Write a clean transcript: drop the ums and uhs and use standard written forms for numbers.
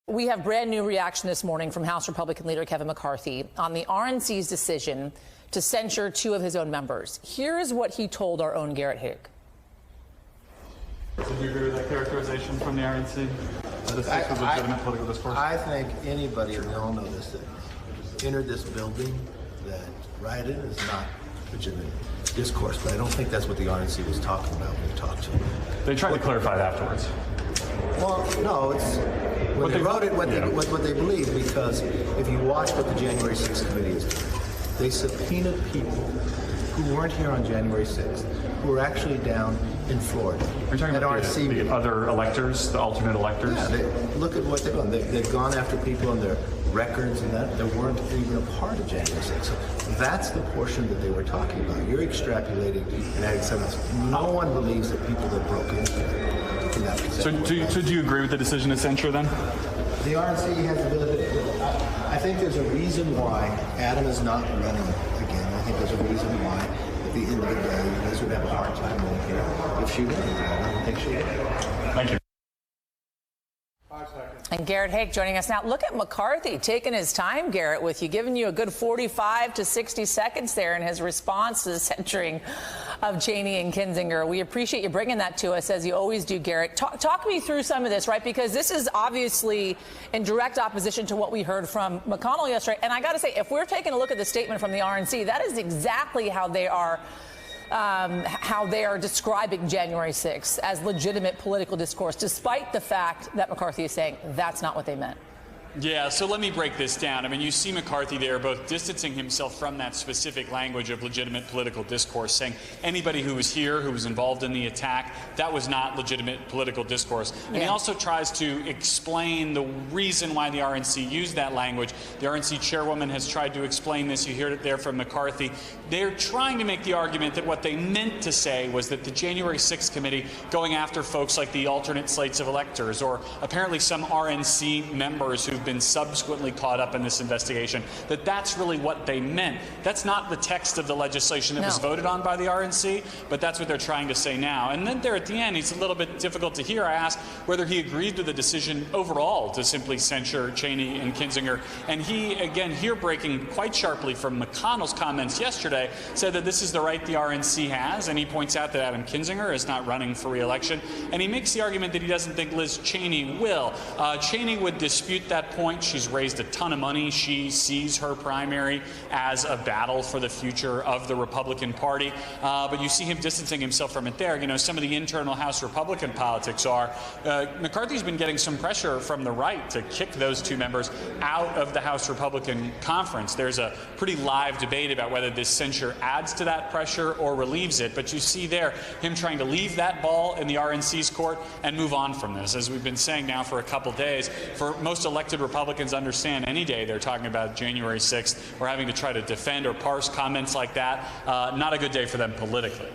We have brand new reaction this morning from House Republican leader Kevin McCarthy on the RNC's decision to censure two of his own members. Here's what he told our own Garrett Haig. Did you agree with that characterization from the RNC? That this was legitimate political discourse? I think anybody, and we all know this, that entered this building that rioted is not legitimate discourse. But I don't think that's what the RNC was talking about when they talked to him. They tried to clarify that afterwards. Well, no, it's when they wrote it, what they believe, because if you watch what the January 6th committee is doing, they subpoenaed people who weren't here on January 6th, who were actually down in Florida. Are you talking about the other electors, the alternate electors? Yeah, look at what they've done. They've gone after people and their records and that weren't even a part of January 6th. So that's the portion that they were talking about. You're extrapolating and adding something else. No one believes that people that broke into that. So do you agree with the decision to censure then? The RNC has the ability to. I think there's a reason why Adam is not running again. I think there's a reason why at the end of the day you guys would have a hard time winning here if she wins. I don't think she would. Thank you. And Garrett Haig joining us now. Look at McCarthy taking his time, Garrett, with you, giving you a good 45 to 60 seconds there in his response to the censuring of Cheney and Kinzinger. We appreciate you bringing that to us, as you always do, Garrett. Talk me through some of this, right? Because this is obviously in direct opposition to what we heard from McConnell yesterday. And I got to say, if we're taking a look at the statement from the RNC, that is exactly how they are describing January 6th as legitimate political discourse, despite the fact that McCarthy is saying that's not what they meant. Yeah, so let me break this down. I mean, you see McCarthy there both distancing himself from that specific language of legitimate political discourse, saying anybody who was here, who was involved in the attack, that was not legitimate political discourse. And he also tries to explain the reason why the RNC used that language. The RNC chairwoman has tried to explain this. You heard it there from McCarthy. They're trying to make the argument that what they meant to say was that the January 6th committee going after folks like the alternate slates of electors, or apparently some RNC members who've been subsequently caught up in this investigation, that's really what they meant. That's not the text of the legislation that was voted on by the RNC, but that's what they're trying to say now. And then there at the end, it's a little bit difficult to hear. I asked whether he agreed with the decision overall to simply censure Cheney and Kinzinger. And he, again, here breaking quite sharply from McConnell's comments yesterday, said that this is the right the RNC has. And he points out that Adam Kinzinger is not running for re-election. And he makes the argument that he doesn't think Liz Cheney will. Cheney would dispute that point. She's raised a ton of money. She sees her primary as a battle for the future of the Republican Party. But you see him distancing himself from it there. You know, some of the internal House Republican politics are McCarthy's been getting some pressure from the right to kick those two members out of the House Republican Conference. There's a pretty live debate about whether this censure adds to that pressure or relieves it. But you see there him trying to leave that ball in the RNC's court and move on from this. As we've been saying now for a couple days, for most elected Republicans understand any day they're talking about January 6th or having to try to defend or parse comments like that, not a good day for them politically.